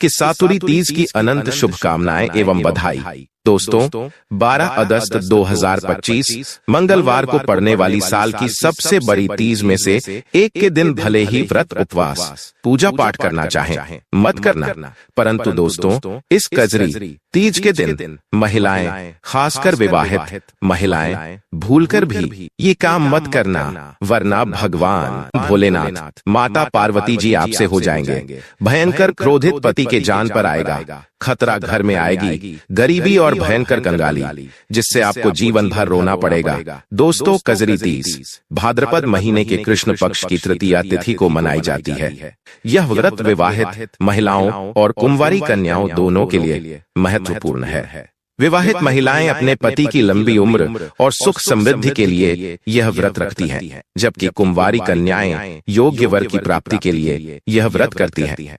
कि सातुरी तीज की अनंत शुभकामनाएं एवं बधाई। दोस्तों, 12 अगस्त 2025 मंगलवार को पड़ने वाली साल की सबसे बड़ी तीज में से एक के दिन भले ही व्रत, उपवास, पूजा पाठ करना चाहें, मत करना। परंतु दोस्तों, इस कजरी तीज के दिन महिलाएं, खासकर विवाहित महिलाएं, भूलकर भी ये काम मत करना, वरना भगवान भोलेनाथ, माता पार्वती जी आपसे हो जाएंगे। भयंकर क्रोधित पति के जान पर आएगा, खतरा घर में आएगी, गरीबी और भयंकर कंगाली, जिससे आपको जीवन भर रोना पड़ेगा। दोस्तों, कजरी तीज भाद्रपद महीने के कृष्ण पक्ष की तृतीया तिथि को मनाई जाती है। यह व्रत विवाहित महिलाओं और कुंवारी कन्याओं दोनों के लिए महत्वपूर्ण है। विवाहित महिलाएं अपने पति की लंबी उम्र और सुख समृद्धि के लिए यह व्रत रखती हैं, जबकि कुंवारी कन्याएं योग्य वर की प्राप्ति के लिए यह व्रत करती हैं।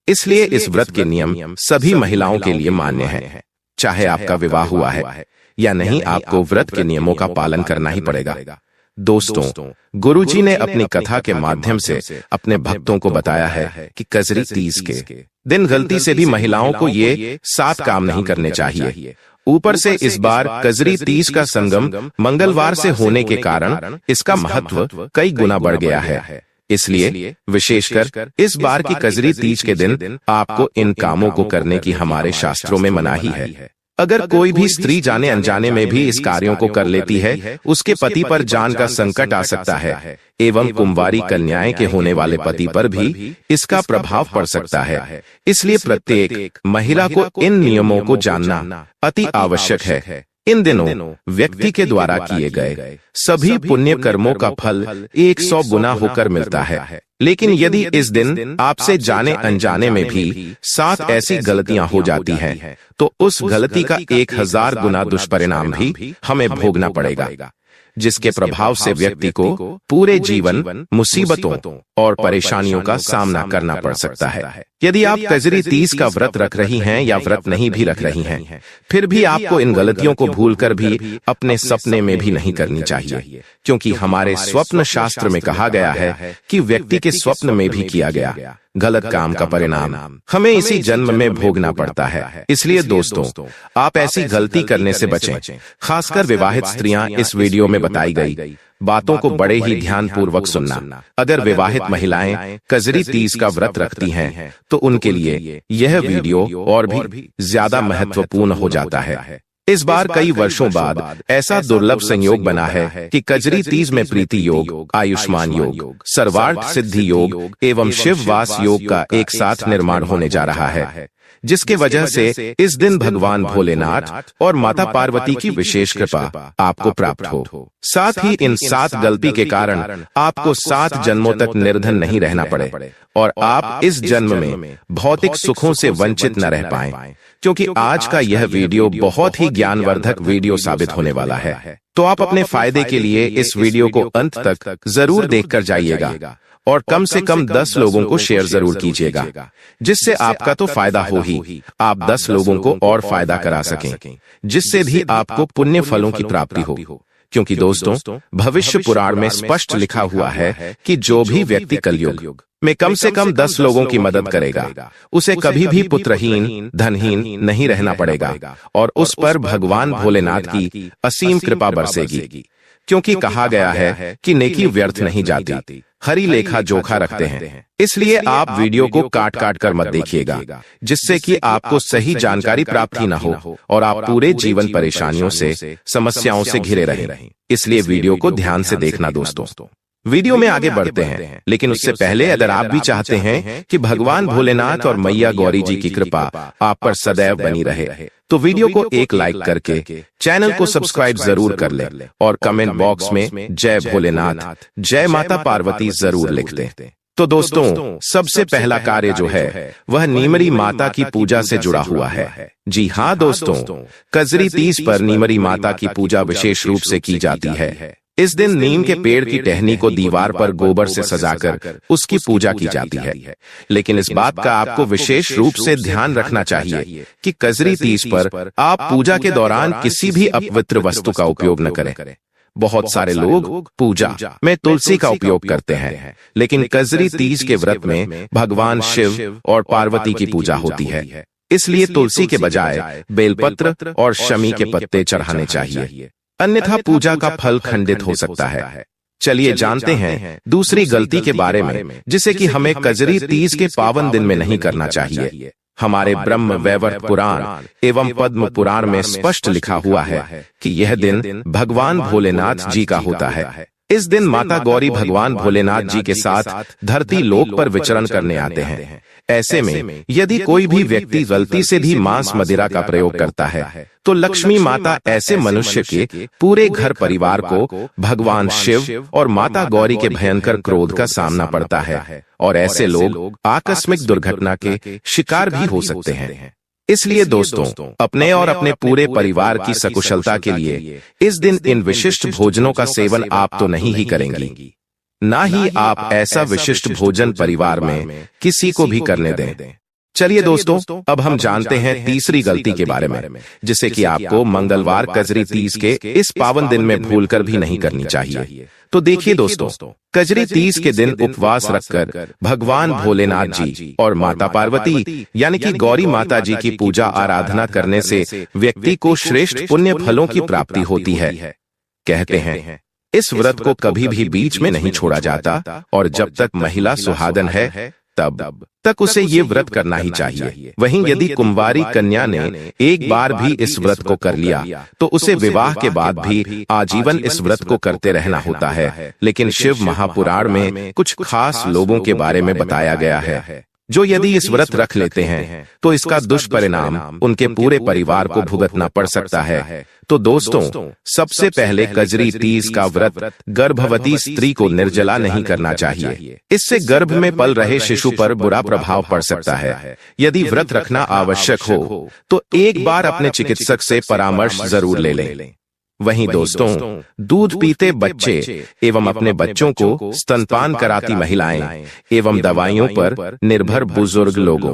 इसलिए इस व्रत के नियम सभी महिलाओं के लिए मान्य हैं। चाहे आपका विवाह हुआ है या नहीं, आपको व्रत के नियमों का पालन करना ही पड़ेगा। दोस्तों, गुरुजी ने अपनी कथा के माध्यम से अपने भक्तों को बताया है कि कजरी तीज के दिन गलती से भी महिलाओं को ये 7 काम नहीं करने चाहिए। ऊपर से इस बार कजरी तीज का संगम मंगलवार से होने के कारण इसका महत्व कई गुना बढ़ गया है। इसलिए विशेषकर इस बार की कजरी तीज के दिन आपको इन कामों को करने की हमारे शास्त्रों में मनाही है। अगर कोई भी स्त्री जाने अनजाने में भी इस कार्यों को कर लेती है, उसके पति पर जान का संकट आ सकता है एवं कुंवारी कन्याएं के होने वाले पति पर भी इसका प्रभाव पड़ सकता है। इसलिए प्रत्येक महिला को इन नियमों को जानना अति आवश्यक है। इन दिनों व्यक्ति के द्वारा किए गए सभी पुण्य कर्मों का फल 100 गुना होकर मिलता है। लेकिन यदि इस दिन आपसे जाने अनजाने में भी 7 ऐसी गलतियां हो जाती हैं, तो उस गलती का 1000 गुना दुष्परिणाम भी हमें भोगना पड़ेगा, जिसके प्रभाव से व्यक्ति को पूरे जीवन मुसीबतों और परेशानियों का सामना करना पड़ सकता है। यदि आप कजरी तीज का व्रत रख रही हैं या व्रत नहीं भी रख रही हैं, फिर भी आपको इन गलतियों को भूलकर भी अपने सपने में भी नहीं करनी चाहिए, क्योंकि हमारे स्वप्न शास्त्र में कहा गया है कि व्यक्ति के स्वप्न में भी किया गया गलत काम का परिणाम हमें इसी जन्म में भोगना पड़ता है। इसलिए दोस्तों, आप ऐसी गलती करने से बचें। खासकर विवाहित स्त्रियां इस वीडियो में बताई गई बातों को बड़े ही ध्यान पूर्वक सुनना। अगर विवाहित महिलाएं कजरी तीज का व्रत रखती हैं, तो उनके लिए यह वीडियो और भी ज्यादा महत्वपूर्ण हो जाता है। इस बार कई वर्षों बाद ऐसा दुर्लभ संयोग बना है कि कजरी तीज में प्रीति योग, आयुष्मान योग, सर्वार्थ सिद्धि योग एवं शिववास योग का एक साथ निर्माण होने जा रहा है, जिसके वजह से इस दिन भगवान भोलेनाथ और माता पार्वती की विशेष कृपा आपको प्राप्त हो। साथ ही इन 7 गलती के कारण आपको 7 जन्मों तक निर्धन नहीं रहना पड़े और आप इस जन्म में भौतिक सुखों से वंचित न रह पाएं, क्योंकि आज का यह वीडियो बहुत ही ज्ञानवर्धक वीडियो साबित होने वाला है। तो आप अपने फायदे के लिए इस वीडियो को अंत तक जरूर देखकर जाइएगा और कम से कम 10 लोगों को शेयर जरूर कीजिएगा, जिससे आपका तो फायदा हो ही, आप 10 लोगों को और फायदा करा सकें, जिससे भी आपको पुण्य फलों की प्राप्ति हो। क्योंकि दोस्तों, भविष्य पुराण में स्पष्ट लिखा हुआ है कि जो भी व्यक्ति कलयुग में कम से कम 10 लोगों की मदद करेगा, उसे कभी भी पुत्रहीन, धनहीन नहीं रहना पड़ेगा और उस पर भगवान भोलेनाथ की असीम कृपा बरसेगी। क्योंकि कहा गया है कि नेकी व्यर्थ नहीं जाती, हरि लेखा जोखा रखते हैं। इसलिए आप वीडियो को काट काट कर मत देखिएगा, जिससे कि आपको सही जानकारी प्राप्त ही न हो और आप पूरे जीवन परेशानियों से, समस्याओं से घिरे रहें। इसलिए वीडियो को ध्यान से देखना दोस्तों। वीडियो में आगे बढ़ते हैं, लेकिन उससे पहले अगर आप भी चाहते हैं कि भगवान भोलेनाथ और मैया गौरी जी की कृपा आप पर सदैव बनी रहे, तो वीडियो को एक लाइक करके चैनल को सब्सक्राइब जरूर कर ले और कमेंट बॉक्स में जय भोलेनाथ, जय माता पार्वती जरूर लिख दें। तो दोस्तों, सबसे पहला कार्य जो है वह नीमरी माता की पूजा से जुड़ा हुआ है। जी हाँ दोस्तों, कजरी तीज पर नीमरी माता की पूजा विशेष रूप से की जाती है। इस दिन नीम के पेड़ की टहनी को दीवार पर गोबर से सजाकर उसकी पूजा की जाती है। लेकिन इस बात का आपको विशेष रूप से ध्यान रखना चाहिए कि कजरी तीज पर आप पूजा के दौरान किसी भी अपवित्र वस्तु का उपयोग न करें। बहुत सारे लोग पूजा में तुलसी का उपयोग करते हैं, लेकिन कजरी तीज के व्रत में भगवान शिव और पार्वती की पूजा होती है, इसलिए तुलसी के बजाय बेलपत्र और शमी के पत्ते चढ़ाने चाहिए, अन्यथा पूजा का फल खंडित हो सकता है। चलिए जानते हैं दूसरी गलती के बारे में, जिसे कि हमें कजरी तीज के पावन दिन में नहीं करना चाहिए। हमारे ब्रह्म वैवर्त पुराण एवं पद्म पुराण में स्पष्ट लिखा हुआ है कि यह दिन भगवान भोलेनाथ जी का होता है। इस दिन माता गौरी भगवान भोलेनाथ जी के साथ धरती लोक पर विचरण करने आते हैं। ऐसे में यदि कोई भी व्यक्ति गलती से भी मांस मदिरा का प्रयोग करता है, तो लक्ष्मी माता ऐसे मनुष्य के पूरे घर परिवार को भगवान शिव और माता गौरी के भयंकर क्रोध का सामना पड़ता है, और ऐसे लोग आकस्मिक दुर्घटना के शिकार भी हो सकते हैं। इसलिए दोस्तों, अपने और अपने पूरे परिवार की सकुशलता के लिए इस दिन इन विशिष्ट भोजनों का सेवन आप तो नहीं ही करेंगी, ना ही आप ऐसा विशिष्ट भोजन परिवार में किसी को भी करने दें। चलिए दोस्तों, अब हम जानते हैं तीसरी गलती के बारे में, जिसे कि आपको मंगलवार कजरी तीज के इस पावन दिन में भूलकर भी नहीं करनी चाहिए। तो देखिए दोस्तों, कजरी तीज के दिन उपवास रखकर भगवान भोलेनाथ जी और माता पार्वती यानी कि गौरी माता जी की पूजा आराधना करने से व्यक्ति को श्रेष्ठ पुण्य फलों की प्राप्ति होती है। कहते हैं इस व्रत को कभी भी बीच में नहीं छोड़ा जाता, और जब तक महिला सुहागन है तब तक उसे ये व्रत करना ही चाहिए। वहीं यदि कुंवारी कन्या ने एक बार भी इस व्रत को कर लिया, तो उसे विवाह के बाद भी आजीवन इस व्रत को करते रहना होता है। लेकिन शिव महापुराण में कुछ खास लोगों के बारे में बताया गया है, जो यदि इस व्रत रख लेते हैं तो इसका दुष्परिणाम उनके पूरे परिवार को भुगतना पड़ सकता है। तो दोस्तों, सबसे पहले कजरी तीज का व्रत गर्भवती स्त्री को निर्जला नहीं करना चाहिए। इससे गर्भ में पल रहे शिशु पर बुरा प्रभाव पड़ सकता है। यदि व्रत रखना आवश्यक हो तो एक बार अपने चिकित्सक से परामर्श जरूर ले लें। वहीं दोस्तों, दूध पीते बच्चे एवं अपने बच्चों को स्तनपान कराती महिलाएं एवं दवाइयों पर निर्भर बुजुर्ग लोगों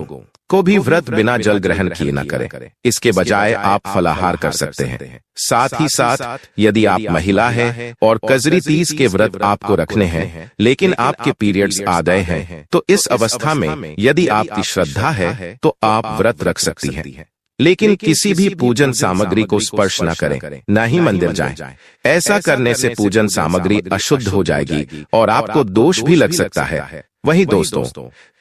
को भी व्रत बिना जल ग्रहण किए न करें। इसके बजाय आप फलाहार कर सकते हैं। साथ ही साथ यदि आप महिला हैं और कजरी तीज के व्रत आपको रखने हैं, लेकिन आपके पीरियड्स आ गए हैं, तो इस अवस्था में यदि आपकी श्रद्धा है तो आप व्रत रख सकती हैं। लेकिन किसी भी पूजन सामग्री को स्पर्श न करें, न ही मंदिर जाएं। ऐसा करने से पूजन सामग्री अशुद्ध हो जाएगी और आपको दोष भी लग सकता है। वहीं दोस्तों,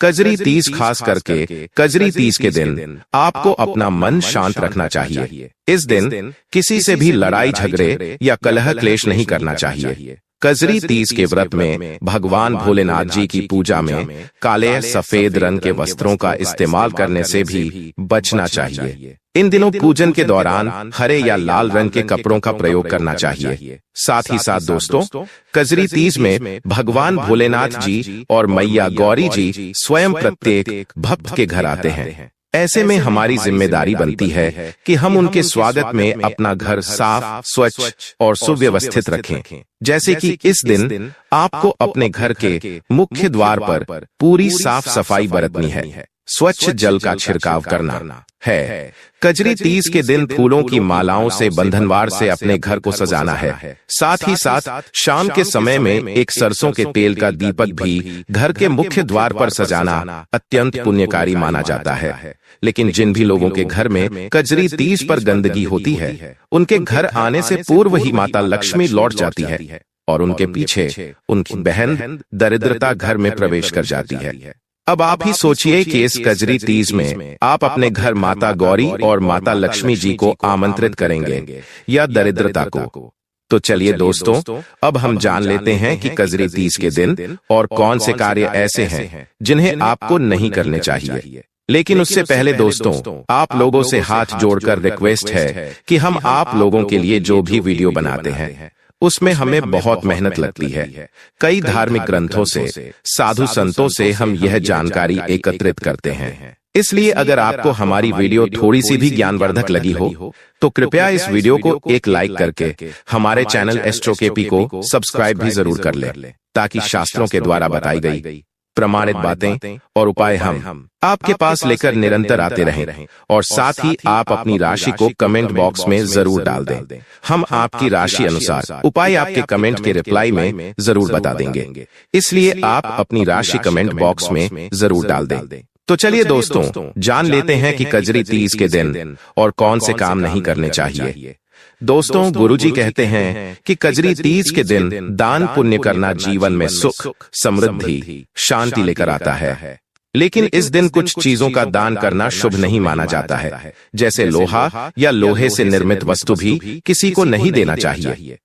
कजरी तीज खास करके कजरी तीज के दिन आपको अपना मन शांत रखना चाहिए। इस दिन किसी से भी लड़ाई झगड़े या कलह क्लेश नहीं करना चाहिए। कजरी तीज के व्रत में भगवान भोलेनाथ जी की पूजा में काले सफेद रंग के वस्त्रों का इस्तेमाल करने से भी बचना चाहिए। इन दिनों पूजन के दौरान हरे या लाल रंग के कपड़ों का प्रयोग करना चाहिए। साथ ही साथ दोस्तों, कजरी तीज में भगवान भोलेनाथ जी और मैया गौरी जी स्वयं प्रत्येक भक्त के घर आते हैं। ऐसे में हमारी जिम्मेदारी बनती है कि हम उनके स्वागत में अपना घर साफ, स्वच्छ और सुव्यवस्थित रखें। जैसे कि इस दिन आपको अपने घर के मुख्य द्वार पर पूरी साफ सफाई बरतनी है, स्वच्छ जल का छिड़काव करना है। कजरी तीज के दिन फूलों की मालाओं से बंधनवार से अपने घर को सजाना है। साथ ही साथ शाम के समय में एक सरसों के तेल का दीपक भी घर के मुख्य द्वार पर सजाना अत्यंत पुण्यकारी माना जाता है। लेकिन जिन भी लोगों के घर में कजरी तीज पर गंदगी होती है, उनके घर आने से पूर्व ही माता लक्ष्मी लौट जाती है और उनके पीछे उनकी बहन दरिद्रता घर में प्रवेश कर जाती है। अब आप ही सोचिए कि इस कजरी तीज में आप अपने घर माता गौरी और माता लक्ष्मी जी को आमंत्रित करेंगे या दरिद्रता को। तो चलिए दोस्तों, अब हम जान लेते हैं कि कजरी तीज के दिन और कौन से कार्य ऐसे हैं जिन्हें आपको नहीं करने चाहिए। लेकिन उससे पहले दोस्तों, आप लोगों से हाथ जोड़कर रिक्वेस्ट है कि हम आप लोगों के लिए जो भी वीडियो बनाते हैं उसमें हमें बहुत मेहनत लगती है। कई धार्मिक ग्रंथों से, साधु संतों से हम यह जानकारी एकत्रित करते हैं। इसलिए अगर आपको हमारी वीडियो थोड़ी सी भी ज्ञानवर्धक लगी हो तो कृपया इस वीडियो को एक लाइक करके हमारे चैनल एस्ट्रो केपी को सब्सक्राइब भी जरूर कर लें, ताकि शास्त्रों के द्वारा बताई गई प्रमाणित बातें और उपाय हम आपके पास लेकर निरंतर आते रहें और साथ ही आप अपनी राशि को कमेंट बॉक्स में जरूर डाल दें। हम आपकी राशि अनुसार उपाय आपके कमेंट के रिप्लाई में जरूर बता देंगे, इसलिए आप अपनी राशि कमेंट बॉक्स में जरूर डाल दें। तो चलिए दोस्तों, जान लेते हैं कि कजरी तीज के दिन और कौन से काम नहीं करने चाहिए। दोस्तों, गुरुजी कहते हैं कि कजरी तीज के दिन दान पुण्य करना जीवन में सुख, समृद्धि, शांति लेकर आता है। लेकिन इस दिन कुछ चीजों का दान करना शुभ नहीं माना जाता है, जैसे लोहा या लोहे से निर्मित वस्तु भी किसी को नहीं देना चाहिए।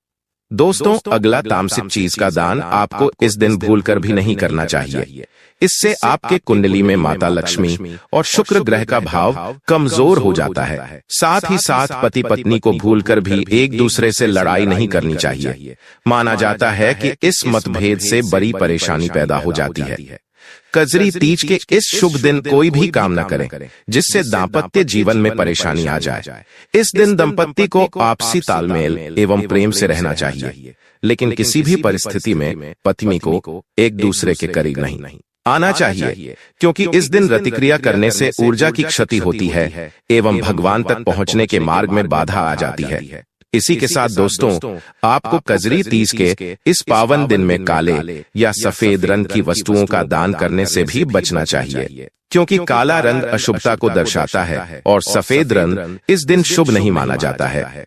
दोस्तों, अगला तामसिक चीज का दान आपको इस दिन भूलकर भी नहीं करना चाहिए। इससे आपके कुंडली में माता लक्ष्मी और शुक्र ग्रह का भाव कमजोर हो जाता है। साथ ही साथ पति पत्नी को भूलकर भी एक दूसरे से लड़ाई नहीं करनी चाहिए। माना जाता है कि इस मतभेद से बड़ी परेशानी पैदा हो जाती है। कजरी तीज के इस शुभ दिन कोई भी काम न करें जिससे दाम्पत्य जीवन में परेशानी आ जाए। इस दिन दंपत्ति को आपसी तालमेल एवं प्रेम से रहना चाहिए, लेकिन किसी भी परिस्थिति में पत्नी को एक दूसरे के करीब नहीं आना चाहिए, क्योंकि इस दिन रतिक्रिया करने से ऊर्जा की क्षति होती है एवं भगवान तक पहुंचने के मार्ग में बाधा आ जाती है। इसी के साथ दोस्तों, आपको कजरी तीज के इस पावन दिन में काले या सफेद रंग की वस्तुओं का दान करने से भी बचना चाहिए, क्योंकि काला रंग अशुभता को दर्शाता है और सफेद रंग इस दिन शुभ नहीं माना जाता है।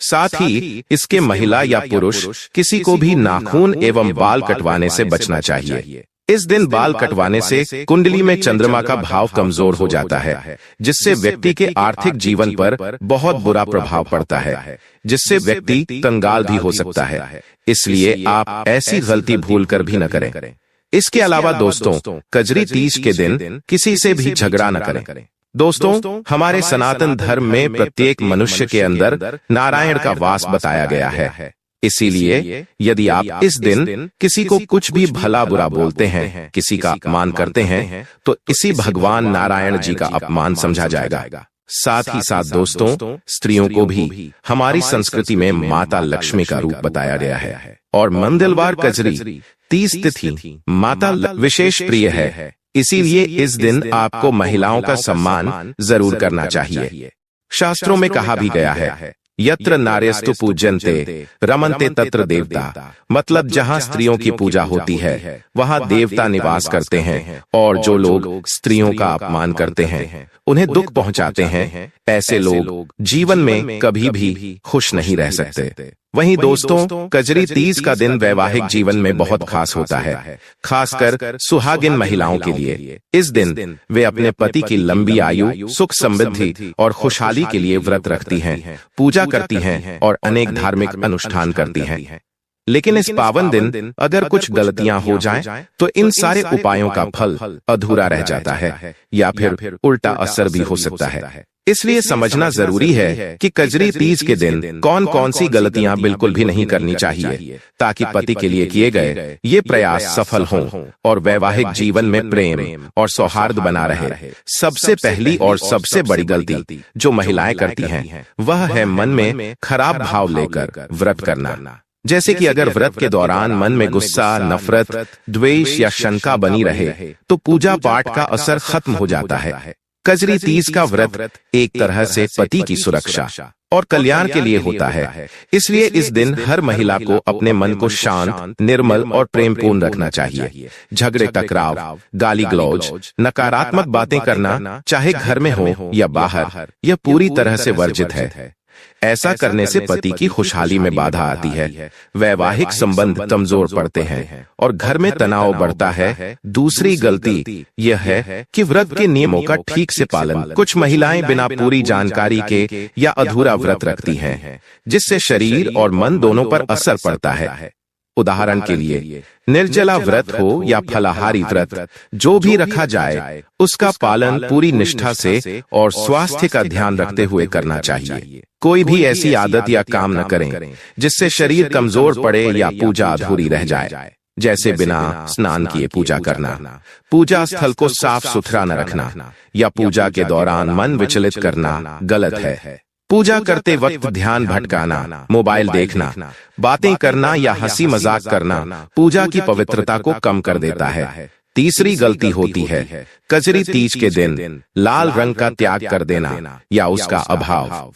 साथ ही इसके महिला या पुरुष किसी को भी नाखून एवं बाल कटवाने से बचना चाहिए। इस दिन बाल कटवाने से कुंडली में चंद्रमा का भाव कमजोर हो जाता है, जिससे व्यक्ति के आर्थिक जीवन पर बहुत बुरा प्रभाव पड़ता है, जिससे व्यक्ति कंगाल भी हो सकता है। इसलिए आप ऐसी गलती भूलकर भी न करें। इसके अलावा दोस्तों, कजरी तीज के दिन किसी से भी झगड़ा न करें। दोस्तों, हमारे सनातन धर्म में प्रत्येक मनुष्य के अंदर नारायण का वास बताया गया है। इसीलिए यदि आप इस दिन किसी को कुछ भी भला बुरा बोलते हैं, किसी का अपमान करते हैं, तो इसी भगवान नारायण जी का अपमान समझा जाएगा। साथ ही साथ दोस्तों, स्त्रियों को भी हमारी संस्कृति में माता लक्ष्मी का रूप बताया गया है और मंगलवार कजरी तीज तिथि माता विशेष प्रिय है। इसीलिए इस दिन आपको महिलाओं का सम्मान जरूर करना चाहिए। शास्त्रों में कहा भी गया है, यत्र नार्यस्तु पूज्यन्ते रमन्ते तत्र देवता, मतलब जहाँ स्त्रियों की पूजा होती है वहाँ देवता निवास करते हैं, और जो लोग स्त्रियों का अपमान करते हैं, उन्हें दुख पहुँचाते हैं, ऐसे लोग जीवन में कभी भी खुश नहीं रह सकते। वहीं दोस्तों, कजरी तीज का दिन वैवाहिक जीवन में बहुत खास होता है, खासकर सुहागिन महिलाओं के लिए। इस दिन वे अपने पति की लंबी आयु, सुख समृद्धि और खुशहाली के लिए व्रत रखती हैं, पूजा करती हैं और अनेक धार्मिक अनुष्ठान करती हैं। लेकिन इस पावन दिन अगर कुछ गलतियां हो जाएं, तो इन सारे उपायों का फल अधूरा रह जाता है या फिर उल्टा असर भी हो सकता है। इसलिए समझना जरूरी है कि कजरी तीज के दिन कौन कौन सी गलतियां बिल्कुल भी नहीं करनी चाहिए, ताकि पति के लिए किए गए ये प्रयास सफल हों और वैवाहिक जीवन में प्रेम और सौहार्द बना रहे। सबसे पहली और सबसे बड़ी गलती जो महिलाएं करती हैं, वह है मन में खराब भाव लेकर व्रत करना। जैसे कि अगर व्रत के दौरान मन में गुस्सा, नफरत, द्वेष या शंका बनी रहे, तो पूजा पाठ का असर खत्म हो जाता है। कजरी तीज का व्रत एक तरह से पति की सुरक्षा और कल्याण के लिए होता है। इसलिए इस दिन हर महिला को अपने मन को शांत, निर्मल और प्रेमपूर्ण रखना चाहिए। झगड़े, टकराव, गाली गलौज, नकारात्मक बातें करना, चाहे घर में हो या बाहर, यह पूरी तरह से वर्जित है। ऐसा करने से पति की खुशहाली में बाधा आती है, वैवाहिक संबंध कमजोर पड़ते हैं और घर में तनाव बढ़ता है। दूसरी गलती यह है कि व्रत के नियमों का ठीक से पालन कुछ महिलाएं बिना पूरी जानकारी के या अधूरा व्रत रखती हैं, जिससे शरीर और मन दोनों पर असर पड़ता है। उदाहरण के लिए, निर्जला व्रत हो या फलाहारी व्रत, जो भी रखा जाए उसका पालन पूरी निष्ठा से और स्वास्थ्य का ध्यान रखते हुए करना चाहिए। कोई भी ऐसी आदत या काम न करें जिससे शरीर कमजोर पड़े या पूजा अधूरी रह जाए, जैसे बिना स्नान किए पूजा करना, पूजा स्थल को साफ सुथरा न रखना या पूजा के दौरान मन विचलित करना गलत है। पूजा करते वक्त ध्यान भटकाना, मोबाइल देखना, बातें करना या हंसी मजाक करना पूजा की पवित्रता को कम कर देता है। तीसरी गलती होती है कजरी तीज के दिन लाल रंग का त्याग कर देना या उसका अभाव।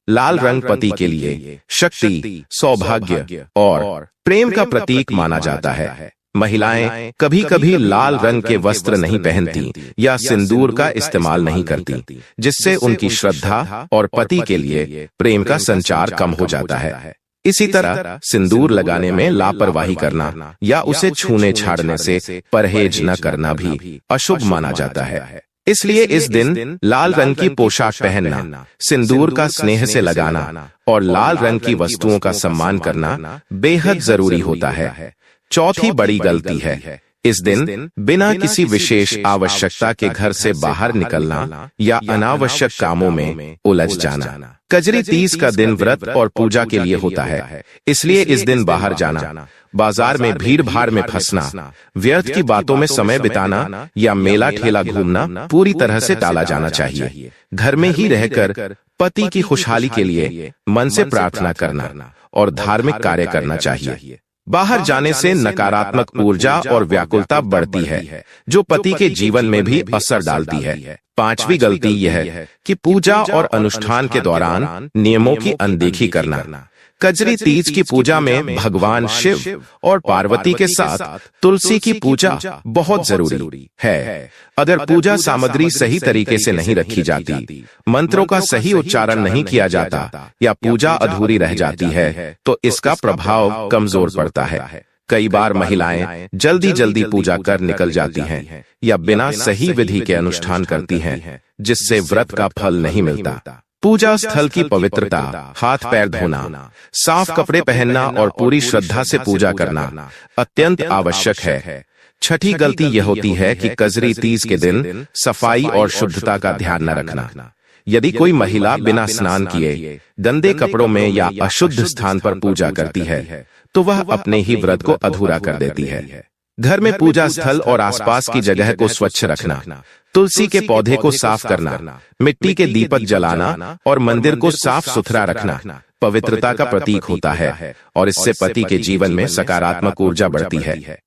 लाल रंग पति के लिए शक्ति, सौभाग्य और प्रेम का प्रतीक माना जाता है। महिलाएं कभी कभी लाल रंग के वस्त्र नहीं पहनती या सिंदूर का इस्तेमाल नहीं करती, जिससे उनकी श्रद्धा और पति के लिए प्रेम का संचार कम हो जाता है। इसी तरह सिंदूर लगाने में लापरवाही करना या उसे छूने छाड़ने से परहेज न करना भी अशुभ माना जाता है। इसलिए इस दिन लाल रंग की पोशाक पहनना, सिंदूर का स्नेह से लगाना और लाल रंग की वस्तुओं का सम्मान करना बेहद जरूरी होता है। चौथी बड़ी गलती है इस दिन बिना किसी विशेष आवश्यकता के घर से बाहर निकलना या अनावश्यक कामों में उलझ जाना। कजरी तीज का दिन व्रत और पूजा के लिए होता है, इसलिए इस दिन बाहर जाना, बाजार में भीड़ भाड़ में फंसना, व्यर्थ की बातों में समय बिताना या मेला ठेला घूमना पूरी तरह से टाला जाना चाहिए। घर में ही रहकर पति की खुशहाली के लिए मन से प्रार्थना करना और धार्मिक कार्य करना चाहिए। बाहर जाने से नकारात्मक ऊर्जा और व्याकुलता बढ़ती है, जो पति के जीवन में भी असर डालती है। पांचवी गलती यह है कि पूजा और अनुष्ठान के दौरान नियमों की अनदेखी करना। कजरी तीज की पूजा में भगवान शिव और पार्वती के साथ तुलसी की पूजा बहुत जरूरी है। अगर पूजा सामग्री सही तरीके से नहीं रखी जाती, मंत्रों का सही उच्चारण नहीं किया जाता या पूजा अधूरी रह जाती है, तो इसका प्रभाव कमजोर पड़ता है। कई बार महिलाएं जल्दी जल्दी पूजा कर निकल जाती हैं या बिना सही विधि के अनुष्ठान करती हैं, जिससे व्रत का फल नहीं मिलता। पूजा स्थल की पवित्रता, हाथ पैर धोना, साफ कपड़े पहनना और पूरी श्रद्धा से पूजा करना अत्यंत आवश्यक है। छठी गलती यह होती है कि कजरी तीज के दिन सफाई और शुद्धता का ध्यान न रखना। यदि कोई महिला बिना स्नान किए गंदे कपड़ों में या अशुद्ध स्थान पर पूजा करती है, तो वह अपने ही व्रत को अधूरा कर देती है। घर में पूजा स्थल और आसपास की जगह को स्वच्छ रखना, तुलसी के पौधे को साफ करना, मिट्टी के दीपक जलाना और मंदिर को साफ सुथरा रखना पवित्रता का प्रतीक होता है और इससे पति के जीवन में सकारात्मक ऊर्जा बढ़ती है।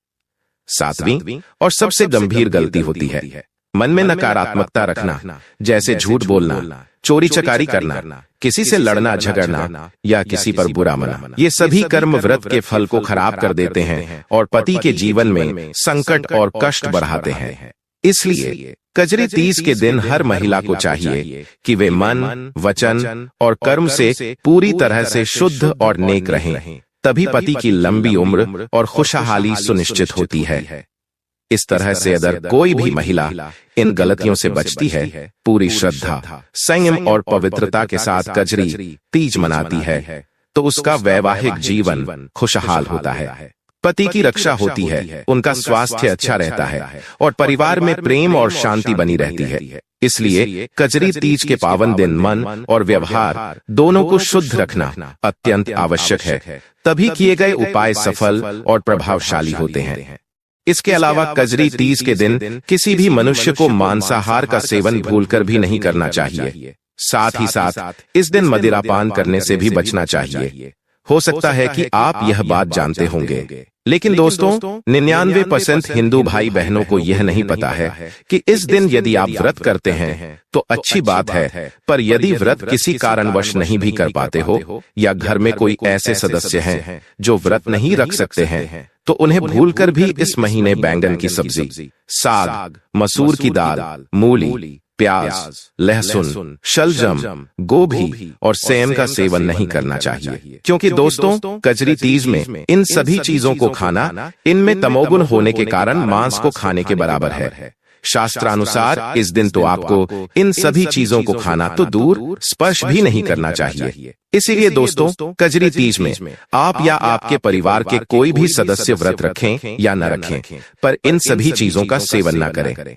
सातवीं और सबसे गंभीर गलती होती है मन में नकारात्मकता रखना, जैसे झूठ बोलना, चोरी चकारी करना, किसी से लड़ना झगड़ना या किसी पर बुरा मनाना। ये सभी कर्म व्रत के फल को खराब कर देते हैं और पति के जीवन में संकट और कष्ट बढ़ाते हैं। इसलिए कजरी तीज के दिन हर महिला को चाहिए कि वे मन, वचन और कर्म से पूरी तरह से शुद्ध और नेक रहें, तभी पति की लंबी उम्र और खुशहाली सुनिश्चित होती है। इस तरह से अगर कोई भी महिला इन गलतियों से बचती है, पूरी श्रद्धा, संयम और पवित्रता के साथ कजरी तीज मनाती है, तो उसका वैवाहिक जीवन खुशहाल होता है, पति की रक्षा होती है, उनका स्वास्थ्य अच्छा रहता है और परिवार में प्रेम और शांति बनी रहती है। इसलिए कजरी तीज के पावन दिन मन और व्यवहार दोनों को शुद्ध रखना अत्यंत आवश्यक है, तभी किए गए उपाय सफल और प्रभावशाली होते हैं। इसके अलावा कजरी तीज के दिन किसी भी मनुष्य को मांसाहार का सेवन भूलकर भी नहीं करना चाहिए। साथ ही साथ इस दिन मदिरापान करने से भी बचना चाहिए। हो सकता है कि आप यह बात जानते होंगे, लेकिन दोस्तों 99% हिंदू भाई बहनों को यह नहीं पता है कि इस दिन यदि आप व्रत करते हैं तो अच्छी बात है, पर यदि व्रत किसी कारणवश नहीं भी कर पाते हो या घर में कोई ऐसे सदस्य हैं जो व्रत नहीं रख सकते हैं, तो उन्हें भूलकर भी इस महीने बैंगन की सब्जी, साग, मसूर की दाल, मूली, प्याज, लहसुन, शलजम, गोभी और सेम का सेवन नहीं करना चाहिए, क्योंकि दोस्तों कजरी तीज में इन सभी चीजों को खाना इनमें तमोगुण होने के कारण मांस को खाने के बराबर है। शास्त्रानुसार इस दिन तो आपको इन सभी चीजों को खाना तो दूर स्पर्श भी नहीं करना चाहिए। इसीलिए दोस्तों कजरी तीज में आप या आपके परिवार के कोई भी सदस्य व्रत रखें या न रखें, पर इन सभी चीजों का सेवन न करें।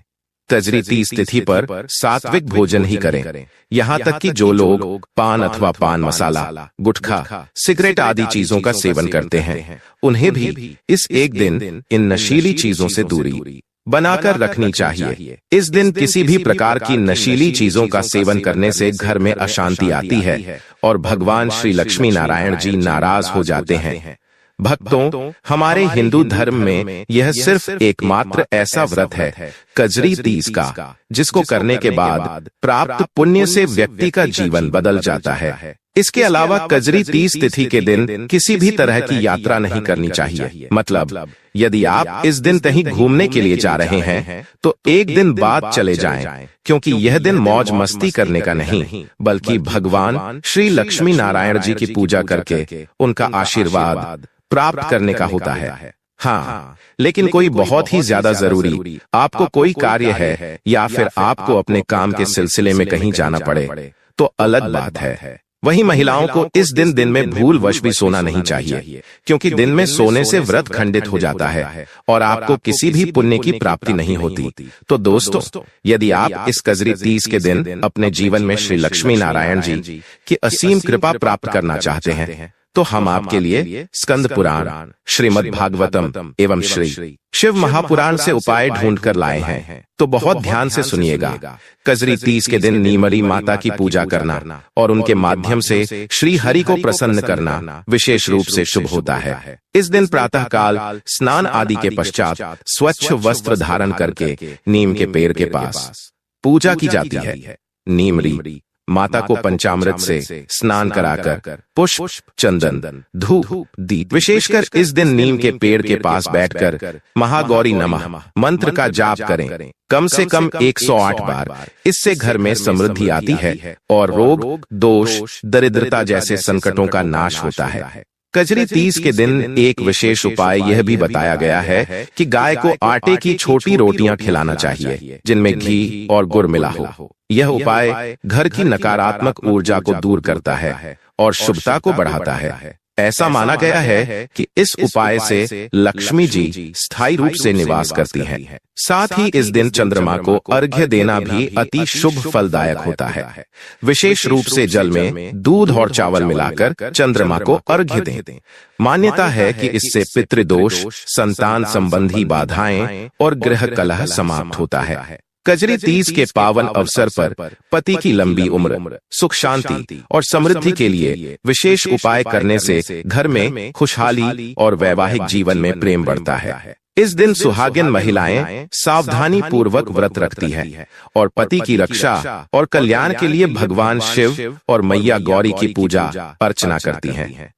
कजरी तीज तिथि पर सात्विक भोजन ही करें। यहाँ तक कि जो लोग पान अथवा पान मसाला, गुटखा, सिगरेट आदि चीजों का सेवन करते हैं, उन्हें भी इस एक दिन इन नशीली चीजों से दूरी बनाकर रखनी चाहिए। इस दिन किसी भी प्रकार की नशीली चीजों का सेवन करने से घर में अशांति आती है और भगवान श्री लक्ष्मी नारायण जी नाराज हो जाते हैं। भक्तों, हमारे हिंदू धर्म में यह सिर्फ एकमात्र ऐसा व्रत है, कजरी तीज का, जिसको करने के बाद प्राप्त पुण्य से व्यक्ति का जीवन बदल जाता है। इसके अलावा कजरी तीज तिथि के दिन किसी भी तरह की यात्रा नहीं करनी चाहिए। मतलब यदि आप इस दिन कहीं घूमने के लिए जा रहे हैं तो एक दिन बाद चले जाएं, क्योंकि यह दिन मौज मस्ती करने का नहीं, बल्कि भगवान श्री लक्ष्मी नारायण जी की पूजा करके उनका आशीर्वाद प्राप्त करने का होता है। हाँ, लेकिन कोई बहुत ही ज्यादा जरूरी आपको कोई कार्य है या फिर आपको अपने काम के सिलसिले में कहीं जाना पड़े तो अलग बात है। वहीं महिलाओं को इस दिन में भूलवश भी सोना नहीं चाहिए, क्योंकि दिन में सोने से व्रत खंडित हो जाता है और आपको किसी भी पुण्य की प्राप्ति नहीं होती। तो दोस्तों, यदि आप इस कजरी तीज के दिन अपने जीवन में श्री लक्ष्मी नारायण जी की असीम कृपा प्राप्त करना चाहते हैं तो हम आपके लिए स्कंद पुराण, श्रीमद् भागवतम एवं श्री शिव महापुराण से उपाय ढूंढ कर लाए हैं। तो बहुत ध्यान से सुनिएगा। कजरी तीज के दिन नीमरी माता की पूजा करना और उनके माध्यम से श्री हरि को प्रसन्न करना विशेष रूप से शुभ होता है। इस दिन प्रातः काल स्नान आदि के पश्चात स्वच्छ वस्त्र धारण करके नीम के पेड़ के पास पूजा की जाती है। नीमरी माता को पंचामृत से स्नान कराकर पुष्प, चंदन, धूप, दीप, विशेषकर इस दिन नीम के पेड़ के पास बैठकर महागौरी नमः मंत्र का जाप करें, कम से कम 108 बार। इससे घर में समृद्धि आती है और रोग, दोष, दरिद्रता जैसे संकटों का नाश होता है। कजरी तीज के दिन एक विशेष उपाय यह भी बताया गया है कि गाय को आटे की छोटी रोटियां खिलाना चाहिए जिनमें घी और गुड़ मिला हो। यह उपाय घर की नकारात्मक ऊर्जा को दूर करता है और शुभता को बढ़ाता है। ऐसा माना गया है कि इस उपाय से लक्ष्मी जी स्थायी रूप से निवास करती हैं। साथ ही इस दिन चंद्रमा को अर्घ्य देना भी अति शुभ फलदायक होता है। विशेष रूप से जल में दूध और चावल मिलाकर चंद्रमा को अर्घ्य दें। मान्यता है कि इससे पितृदोष, संतान संबंधी बाधाएं और गृह कलह समाप्त होता है। कजरी तीज के पावन अवसर पर पति की लंबी उम्र, सुख शांति और समृद्धि के लिए विशेष उपाय करने से घर में खुशहाली और वैवाहिक जीवन में प्रेम बढ़ता है। इस दिन सुहागिन महिलाएं सावधानी पूर्वक व्रत रखती हैं और पति की रक्षा और कल्याण के लिए भगवान शिव और मैया गौरी की पूजा अर्चना करती हैं।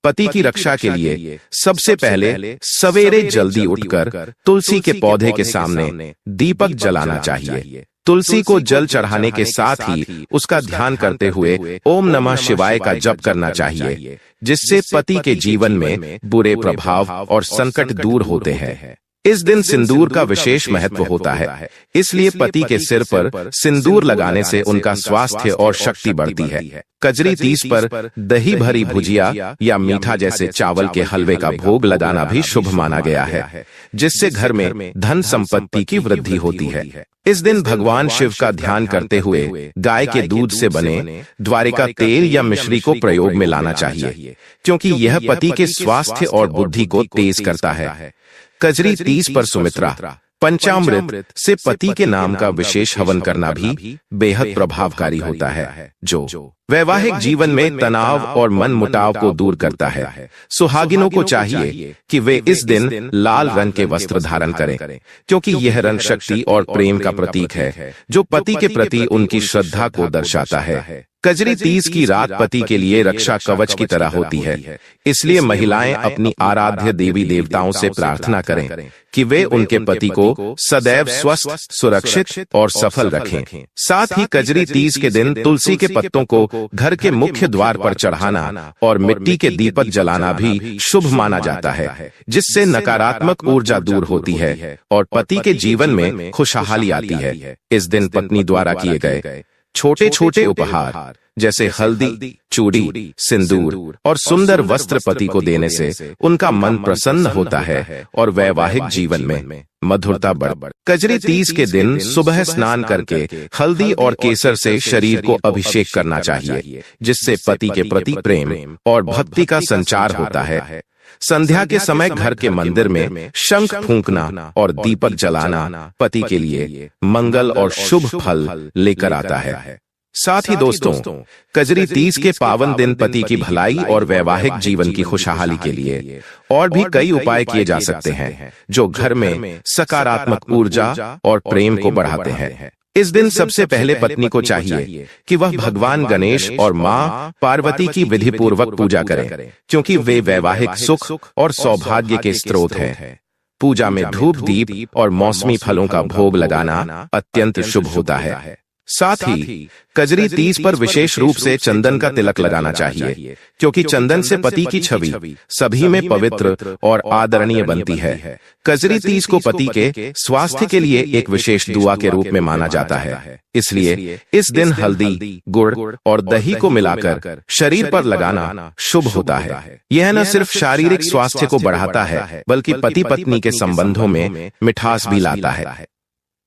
पति की रक्षा के लिए सबसे पहले सवेरे जल्दी उठकर तुलसी के पौधे के सामने दीपक जलाना चाहिए। तुलसी को जल चढ़ाने के साथ ही उसका ध्यान करते हुए ओम नमः शिवाय का जप करना चाहिए, जिससे पति के जीवन में बुरे प्रभाव और संकट दूर होते हैं। इस दिन सिंदूर का विशेष महत्व होता है, इसलिए पति के सिर पर सिंदूर लगाने से उनका स्वास्थ्य और शक्ति बढ़ती है। कजरी तीज पर दही भरी भुजिया या मीठा जैसे चावल के हलवे का भोग लगाना भी शुभ माना गया है, जिससे घर में धन संपत्ति की वृद्धि होती है। इस दिन भगवान शिव का ध्यान करते हुए गाय के दूध से बने द्वारिका तेल या मिश्री को प्रयोग में लाना चाहिए, क्योंकि यह पति के स्वास्थ्य और बुद्धि को तेज करता है। कजरी तीज पर सुमित्रा पंचामृत से पति के नाम का विशेष हवन करना भी बेहद प्रभावकारी होता है, जो वैवाहिक जीवन में तनाव और मन मुटाव को दूर करता है। सुहागिनों को चाहिए कि वे इस दिन लाल रंग के वस्त्र धारण करें, क्योंकि यह रंग शक्ति और प्रेम का प्रतीक है, जो पति के प्रति उनकी श्रद्धा को दर्शाता है। कजरी तीज की रात पति के लिए रक्षा कवच की तरह होती है, इसलिए महिलाएं अपनी आराध्य देवी देवताओं से प्रार्थना करें कि वे उनके पति को सदैव स्वस्थ, सुरक्षित और सफल रखें। साथ ही कजरी तीज के दिन तुलसी के पत्तों को घर के मुख्य द्वार पर चढ़ाना और मिट्टी के दीपक जलाना भी शुभ माना जाता है, जिससे नकारात्मक ऊर्जा दूर होती है और पति के जीवन में खुशहाली आती है। इस दिन पत्नी द्वारा किए गए छोटे छोटे उपहार जैसे हल्दी, चूड़ी, सिंदूर और सुंदर वस्त्र पति को देने से उनका मन प्रसन्न होता है और वैवाहिक जीवन में मधुरता बढ़। कजरी तीज के दिन सुबह स्नान करके हल्दी और केसर से शरीर को अभिषेक करना चाहिए, जिससे पति के प्रति प्रेम और भक्ति का संचार होता है। संध्या के समय घर के मंदिर में शंख फूंकना और दीपक जलाना पति के लिए मंगल और शुभ फल लेकर आता है। साथ ही दोस्तों, कजरी तीज के पावन दिन पति की भलाई और वैवाहिक जीवन की खुशहाली के लिए और भी कई उपाय किए जा सकते हैं जो घर में सकारात्मक ऊर्जा और प्रेम को बढ़ाते हैं। इस दिन सबसे पहले पत्नी को चाहिए कि वह भगवान गणेश और मां पार्वती की विधि पूर्वक पूजा करें, क्योंकि वे वैवाहिक सुख और सौभाग्य के स्रोत हैं। पूजा में धूप दीप और मौसमी फलों का भोग लगाना अत्यंत शुभ होता है। साथ ही कजरी तीज पर विशेष रूप से चंदन का तिलक लगाना चाहिए, क्योंकि चंदन से पति की छवि सभी में पवित्र और आदरणीय बनती है। कजरी तीज को पति के स्वास्थ्य के लिए एक विशेष दुआ के रूप में माना जाता है, इसलिए इस दिन हल्दी, गुड़ और दही को मिलाकर शरीर पर लगाना शुभ होता है। यह न सिर्फ शारीरिक स्वास्थ्य को बढ़ाता है, बल्कि पति पत्नी के संबंधों में मिठास भी लाता है।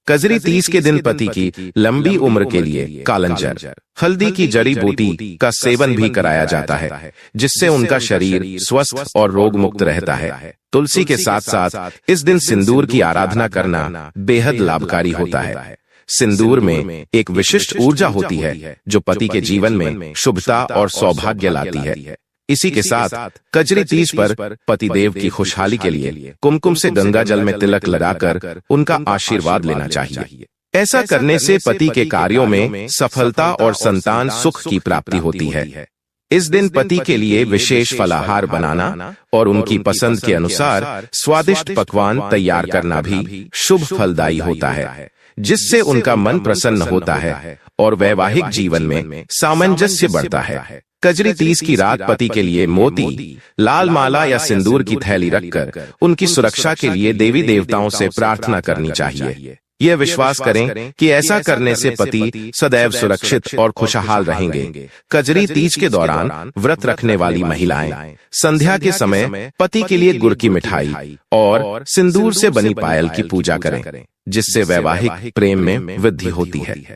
कजरी तीज के दिन पति की लंबी उम्र के लिए कालंजर, हल्दी की जड़ी बूटी का सेवन भी कराया जाता है, जिससे उनका शरीर स्वस्थ और रोग मुक्त रहता है। तुलसी के साथ साथ इस दिन सिंदूर की आराधना करना बेहद लाभकारी होता है। सिंदूर में एक विशिष्ट ऊर्जा होती है जो पति के जीवन में शुभता और सौभाग्य लाती है। इसी के साथ कजरी तीज पर पतिदेव की खुशहाली के लिए कुमकुम से गंगा जल में तिलक लगाकर उनका आशीर्वाद लेना चाहिए। ऐसा करने से पति के कार्यों में सफलता और संतान सुख की प्राप्ति होती है। इस दिन पति के लिए विशेष फलाहार बनाना और उनकी पसंद के अनुसार स्वादिष्ट पकवान तैयार करना भी शुभ फलदायी होता है, जिससे उनका मन प्रसन्न होता है और वैवाहिक जीवन में सामंजस्य बढ़ता है। कजरी तीज की रात पति के लिए मोती, लाल माला या सिंदूर की थैली रखकर उनकी सुरक्षा के लिए देवी देवताओं से प्रार्थना करनी चाहिए। यह विश्वास करें कि ऐसा करने से पति सदैव सुरक्षित और खुशहाल रहेंगे। कजरी तीज के दौरान व्रत रखने वाली महिलाएं संध्या के समय पति के लिए गुड़ की मिठाई और सिंदूर से बनी पायल की पूजा करें, जिससे वैवाहिक प्रेम में वृद्धि होती है।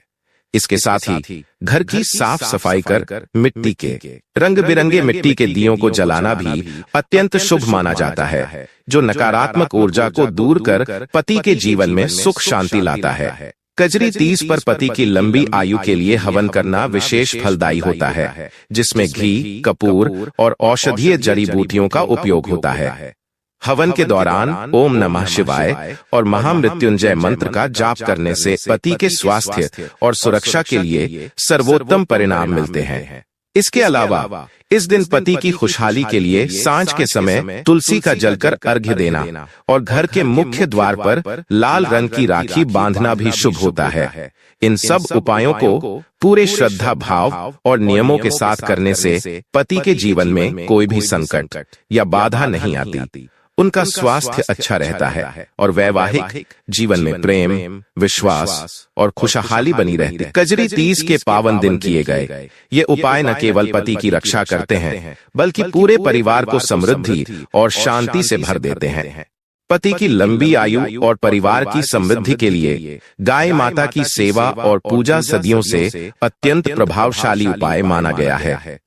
इसके साथ ही घर की साफ सफाई कर मिट्टी के रंग बिरंगे मिट्टी के दियों को जलाना भी अत्यंत शुभ माना जाता है, जो नकारात्मक ऊर्जा को दूर कर पति के जीवन में सुख शांति लाता है। कजरी तीज पर पति की लंबी आयु के लिए हवन करना विशेष फलदायी होता है, जिसमें घी, कपूर और औषधीय जड़ी बूटियों का उपयोग होता है। हवन के दौरान ओम नमः शिवाय और महामृत्युंजय मंत्र का जाप करने से पति के स्वास्थ्य और सुरक्षा के लिए सर्वोत्तम परिणाम मिलते हैं। इसके अलावा इस दिन पति की खुशहाली के लिए सांझ के समय तुलसी का जलकर अर्घ्य देना और घर के मुख्य द्वार पर लाल रंग की राखी बांधना भी शुभ होता है। इन सब उपायों को पूरे श्रद्धा भाव और नियमों के साथ करने से पति के जीवन में कोई भी संकट या बाधा नहीं आती। उनका स्वास्थ्य अच्छा रहता है और वैवाहिक जीवन में प्रेम, विश्वास और खुशहाली बनी रहती है। कजरी तीज के पावन दिन किए गए ये उपाय न केवल पति की रक्षा करते हैं, बल्कि पूरे परिवार को समृद्धि और शांति से भर देते हैं। पति की लंबी आयु और परिवार की समृद्धि के लिए गाय माता की सेवा और पूजा सदियों से अत्यंत प्रभावशाली उपाय माना गया है।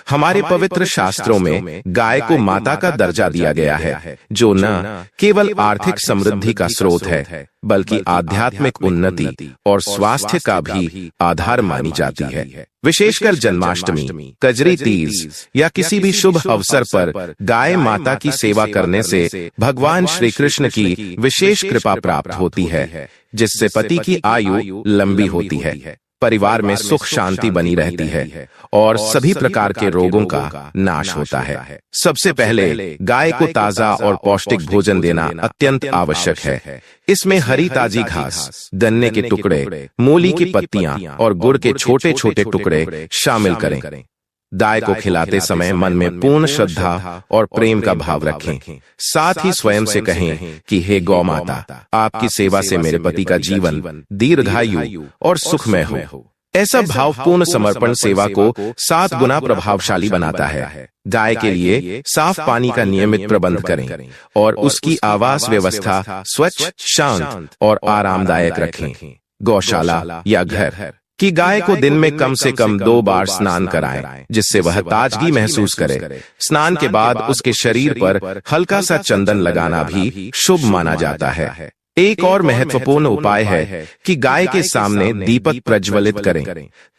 हमारे पवित्र शास्त्रों में गाय को माता का दर्जा दिया गया है, जो न केवल आर्थिक समृद्धि का स्रोत है, बल्कि आध्यात्मिक उन्नति और स्वास्थ्य का भी आधार मानी जाती है। विशेषकर जन्माष्टमी, कजरी तीज या किसी भी शुभ अवसर पर गाय माता की सेवा करने से भगवान श्री कृष्ण की विशेष कृपा प्राप्त होती है, जिससे पति की आयु लंबी होती है, परिवार में सुख शांति बनी रहती है और सभी प्रकार के रोगों का नाश होता है। सबसे पहले गाय को ताजा और पौष्टिक भोजन देना अत्यंत आवश्यक है। इसमें हरी ताजी घास, गन्ने के टुकड़े, मूली की पत्तियां और गुड़ के छोटे छोटे टुकड़े शामिल करें। गाय को खिलाते समय मन में पूर्ण श्रद्धा और प्रेम का भाव रखें। साथ ही स्वयं से कहें कि हे गौ माता, आपकी सेवा से मेरे पति का जीवन दीर्घायु और सुखमय हो। ऐसा भावपूर्ण समर्पण सेवा को 7 गुना प्रभावशाली बनाता है। गाय के लिए साफ पानी का नियमित प्रबंध करें और उसकी आवास व्यवस्था स्वच्छ, शांत और आरामदायक रखें। गौशाला या घर कि गाय को दिन में कम से कम 2 बार स्नान कराएं, जिससे वह ताजगी महसूस करे। स्नान के बाद उसके शरीर पर हल्का सा चंदन लगाना भी शुभ माना जाता है। एक और महत्वपूर्ण उपाय है कि गाय के सामने दीपक प्रज्वलित करें।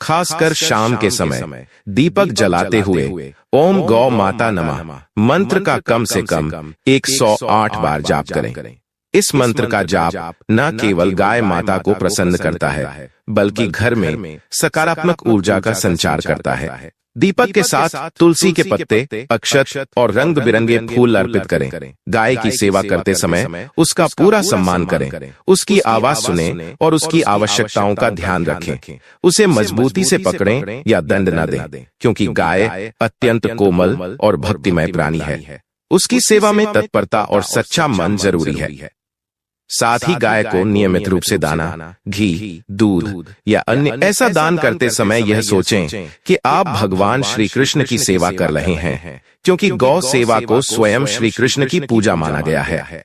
खासकर शाम के समय दीपक जलाते हुए ओम गौ माता नमः मंत्र का कम से कम 108 बार जाप करें। इस मंत्र का जाप न केवल गाय माता को प्रसन्न करता है, बल्कि घर में सकारात्मक ऊर्जा का संचार करता है। दीपक के साथ तुलसी के पत्ते, अक्षत और रंग बिरंगे फूल अर्पित करें। गाय की सेवा करते समय उसका पूरा सम्मान करें, उसकी आवाज सुनें और उसकी आवश्यकताओं का ध्यान रखें। उसे मजबूती से पकड़ें या दंड न दें, क्योंकि गाय अत्यंत कोमल और भक्तिमय प्राणी है। उसकी सेवा में तत्परता और सच्चा मन जरूरी है। साथ ही गाय को नियमित रूप से दाना, घी, दूध या अन्य ऐसा दान करते समय यह सोचें कि आप भगवान श्री कृष्ण की सेवा कर रहे हैं, क्योंकि गौ सेवा को स्वयं श्री कृष्ण की पूजा माना गया है।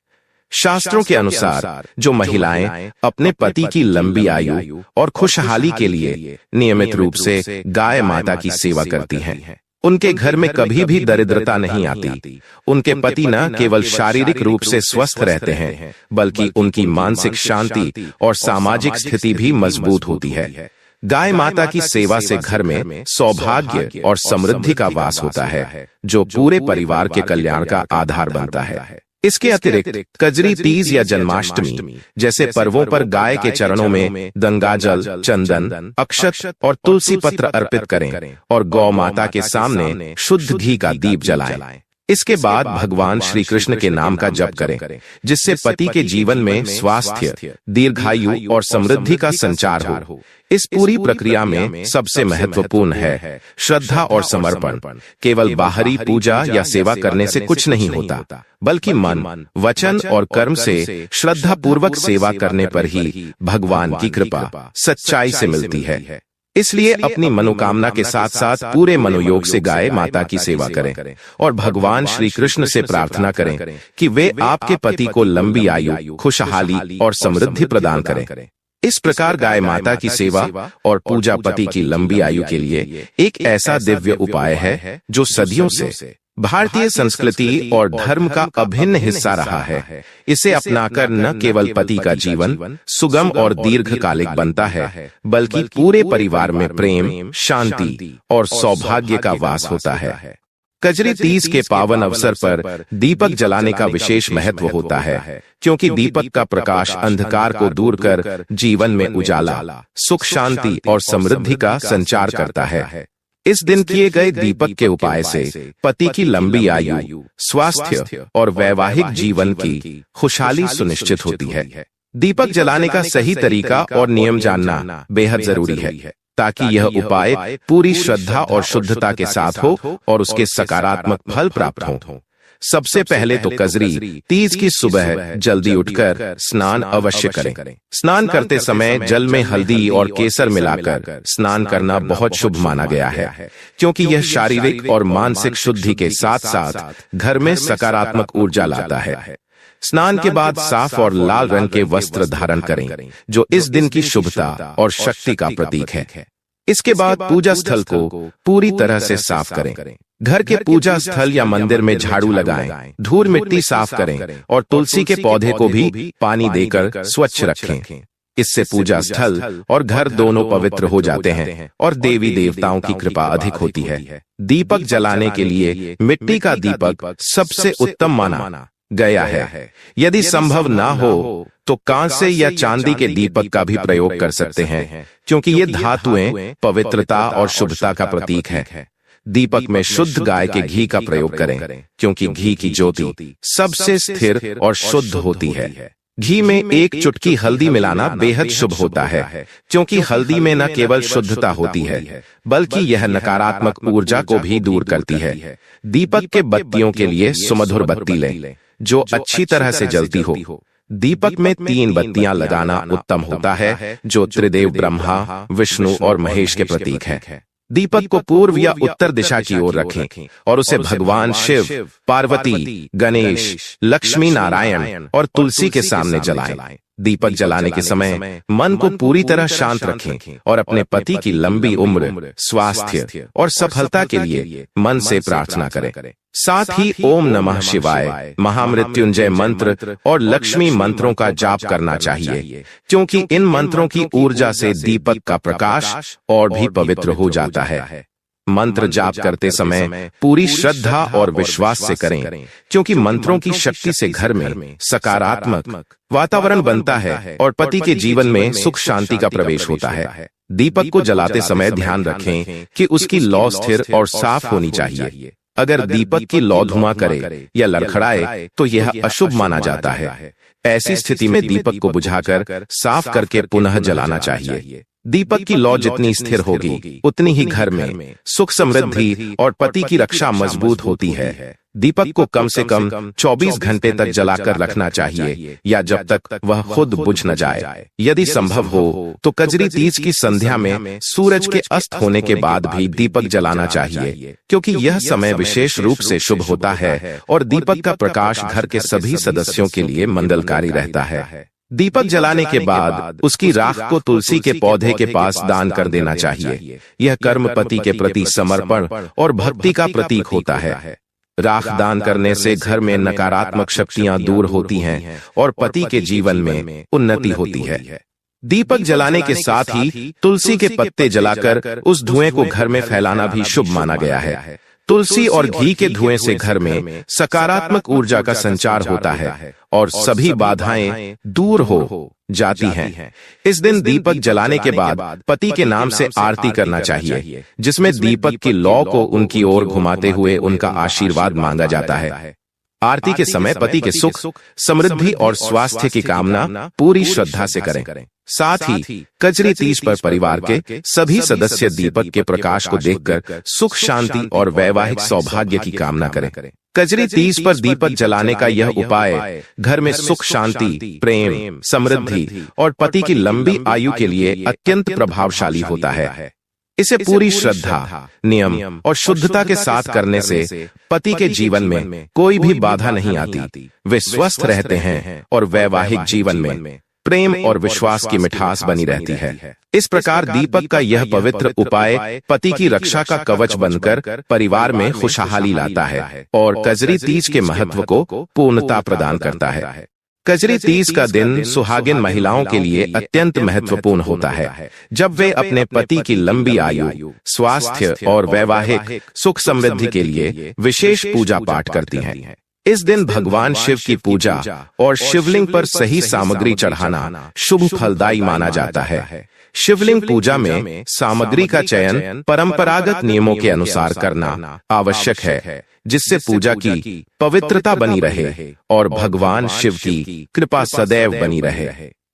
शास्त्रों के अनुसार जो महिलाएं अपने पति की लंबी आयु और खुशहाली के लिए नियमित रूप से गाय माता की सेवा करती हैं, उनके घर में कभी भी दरिद्रता नहीं आती। उनके पति न केवल शारीरिक रूप से स्वस्थ रहते हैं, बल्कि उनकी मानसिक शांति और सामाजिक स्थिति भी मजबूत होती है। गाय माता की सेवा से घर में सौभाग्य और समृद्धि का वास होता है, जो पूरे परिवार के कल्याण का आधार बनता है। इसके अतिरिक्त कजरी तीज या जन्माष्टमी जैसे पर्वों पर गाय के चरणों में गंगाजल, चंदन, अक्षत और तुलसी पत्र अर्पित करें और गौ माता के सामने शुद्ध घी का दीप जलाएं। इसके बाद भगवान श्री कृष्ण के नाम का जप करें, जिससे पति के जीवन में स्वास्थ्य, दीर्घायु और समृद्धि का संचार हो। इस पूरी प्रक्रिया में सबसे महत्वपूर्ण है श्रद्धा और समर्पण। केवल बाहरी पूजा या सेवा करने से कुछ नहीं होता, बल्कि मन, वचन और कर्म से श्रद्धा पूर्वक सेवा करने पर ही भगवान की कृपा सच्चाई से मिलती है। इसलिए अपनी मनोकामना के साथ साथ पूरे मनोयोग से गाय माता की सेवा करें और भगवान श्री कृष्ण से प्रार्थना करें कि वे आपके पति को लंबी आयु, खुशहाली और समृद्धि प्रदान करें। इस प्रकार गाय माता की सेवा और पूजा पति की लंबी आयु के लिए एक ऐसा दिव्य उपाय है जो सदियों से भारतीय संस्कृति और धर्म का अभिन्न हिस्सा रहा है। इसे अपनाकर न केवल पति का जीवन सुगम और दीर्घकालिक बनता है, बल्कि पूरे परिवार में प्रेम, शांति और सौभाग्य का वास होता है। कजरी तीज के पावन अवसर पर दीपक जलाने का विशेष महत्व होता है, क्योंकि दीपक का प्रकाश अंधकार को दूर कर जीवन में उजाला, सुख, शांति और समृद्धि का संचार करता है। इस दिन किए गए दीपक के उपाय से पति की लंबी आयु, स्वास्थ्य और वैवाहिक जीवन की खुशहाली सुनिश्चित होती है। दीपक जलाने का सही तरीका और नियम जानना बेहद जरूरी है, ताकि यह उपाय पूरी श्रद्धा और शुद्धता के साथ हो और उसके सकारात्मक फल प्राप्त हों। सबसे पहले तो कजरी तीज की सुबह जल्दी उठकर स्नान अवश्य करें। स्नान करते समय जल में हल्दी और केसर मिलाकर स्नान करना बहुत शुभ माना गया है, क्योंकि यह शारीरिक और मानसिक शुद्धि के साथ साथ घर में सकारात्मक ऊर्जा लाता है। स्नान के बाद साफ और लाल रंग के वस्त्र धारण करें, जो इस दिन की शुभता और शक्ति का प्रतीक है। इसके बाद पूजा स्थल को पूरी तरह से साफ करें। घर के पूजा स्थल या मंदिर में झाड़ू लगाएं, धूल मिट्टी साफ करें और तुलसी के पौधे को भी पानी देकर स्वच्छ रखें। इससे पूजा स्थल और घर दोनों पवित्र हो जाते हैं और देवी देवताओं की कृपा अधिक होती है। दीपक जलाने के लिए मिट्टी का दीपक सबसे उत्तम माना गया है। यदि संभव ना हो तो कांसे या चांदी के दीपक का भी प्रयोग कर सकते हैं, क्योंकि ये धातुएं पवित्रता और शुभता का प्रतीक है। दीपक में शुद्ध गाय के घी का प्रयोग करें, क्योंकि घी की ज्योति सबसे स्थिर और शुद्ध होती है। घी में एक चुटकी हल्दी मिलाना बेहद शुभ होता है, क्योंकि हल्दी में न केवल शुद्धता होती है, बल्कि यह नकारात्मक ऊर्जा को भी दूर करती है। दीपक के बत्तियों के लिए सुमधुर बत्ती लें, जो अच्छी तरह से जलती हो। दीपक में 3 बत्तियां लगाना उत्तम होता है, जो त्रिदेव ब्रह्मा, विष्णु और महेश के प्रतीक है। दीपक को पूर्व या उत्तर दिशा की ओर रखें और उसे भगवान शिव, पार्वती, गणेश, लक्ष्मी नारायण और तुलसी के सामने जलाएं। दीपक जलाने के समय मन को पूरी तरह शांत रखें और अपने पति की लंबी उम्र, स्वास्थ्य और सफलता के लिए मन से प्रार्थना करें। साथ ही ओम नमः शिवाय, महामृत्युंजय मंत्र और लक्ष्मी मंत्रों का जाप करना चाहिए, क्योंकि इन मंत्रों की ऊर्जा से दीपक का प्रकाश और भी पवित्र हो जाता है। मंत्र जाप करते समय पूरी श्रद्धा और विश्वास से करें, क्योंकि मंत्रों की शक्ति से घर में सकारात्मक वातावरण बनता है और पति के जीवन में सुख शांति का प्रवेश होता है। दीपक को जलाते समय ध्यान रखें कि उसकी लौ स्थिर और साफ होनी चाहिए। अगर दीपक की लौ धुआं करे या लड़खड़ाए तो यह अशुभ माना जाता है। ऐसी स्थिति में दीपक को बुझाकर साफ करके पुनः जलाना चाहिए। दीपक की लौ जितनी स्थिर होगी उतनी ही घर में सुख समृद्धि और पति की रक्षा मजबूत होती है। दीपक को कम से कम 24 घंटे तक जलाकर रखना चाहिए या जब तक वह खुद बुझ न जाए। यदि संभव हो तो कजरी तीज की संध्या में सूरज के अस्त होने के बाद भी दीपक जलाना चाहिए, क्योंकि यह समय विशेष रूप से शुभ होता है और दीपक का प्रकाश घर के सभी सदस्यों के लिए मंगलकारी रहता है। दीपक जलाने के बाद उसकी राख को तुलसी के पौधे के पास दान कर देना चाहिए। यह कर्म पति के प्रति समर्पण और भक्ति का प्रतीक होता है। राख दान करने से घर में नकारात्मक शक्तियां दूर होती हैं और पति के जीवन में उन्नति होती है। दीपक जलाने के साथ ही तुलसी के पत्ते जलाकर उस धुएं को घर में फैलाना भी शुभ माना गया है। तुलसी और घी के धुएं से घर में सकारात्मक ऊर्जा का संचार होता है और सभी बाधाएं दूर हो जाती हैं। इस दिन दीपक जलाने के बाद पति के नाम से आरती करना चाहिए, जिसमें दीपक की लौ को उनकी ओर घुमाते हुए उनका आशीर्वाद मांगा जाता है। आरती के समय पति के सुख, समृद्धि और स्वास्थ्य की कामना पूरी श्रद्धा से करें। साथ ही कजरी तीज पर परिवार के सभी सदस्य दीपक के प्रकाश को देखकर सुख शांति और वैवाहिक सौभाग्य की कामना करें। कजरी तीज पर दीपक जलाने का यह उपाय घर में सुख शांति, प्रेम, समृद्धि और पति की लंबी आयु के लिए अत्यंत प्रभावशाली होता है। इसे पूरी श्रद्धा, नियम और शुद्धता के साथ करने से पति के जीवन में कोई भी बाधा नहीं आती। वे स्वस्थ रहते हैं और वैवाहिक जीवन में प्रेम और विश्वास की मिठास बनी रहती है। इस प्रकार दीपक का यह पवित्र उपाय पति की रक्षा का कवच बनकर परिवार में खुशहाली लाता है और कजरी तीज के महत्व को पूर्णता प्रदान करता है। कजरी तीज का दिन सुहागिन महिलाओं के लिए अत्यंत महत्वपूर्ण होता है, जब वे अपने पति की लंबी आयु, स्वास्थ्य और वैवाहिक सुख समृद्धि के लिए विशेष पूजा पाठ करती हैं। इस दिन भगवान शिव की पूजा और शिवलिंग पर सही सामग्री चढ़ाना शुभ फलदायी माना जाता है। शिवलिंग पूजा में सामग्री का चयन परंपरागत नियमों के अनुसार करना आवश्यक है, जिससे पूजा की पवित्रता बनी रहे और भगवान शिव की कृपा सदैव बनी रहे।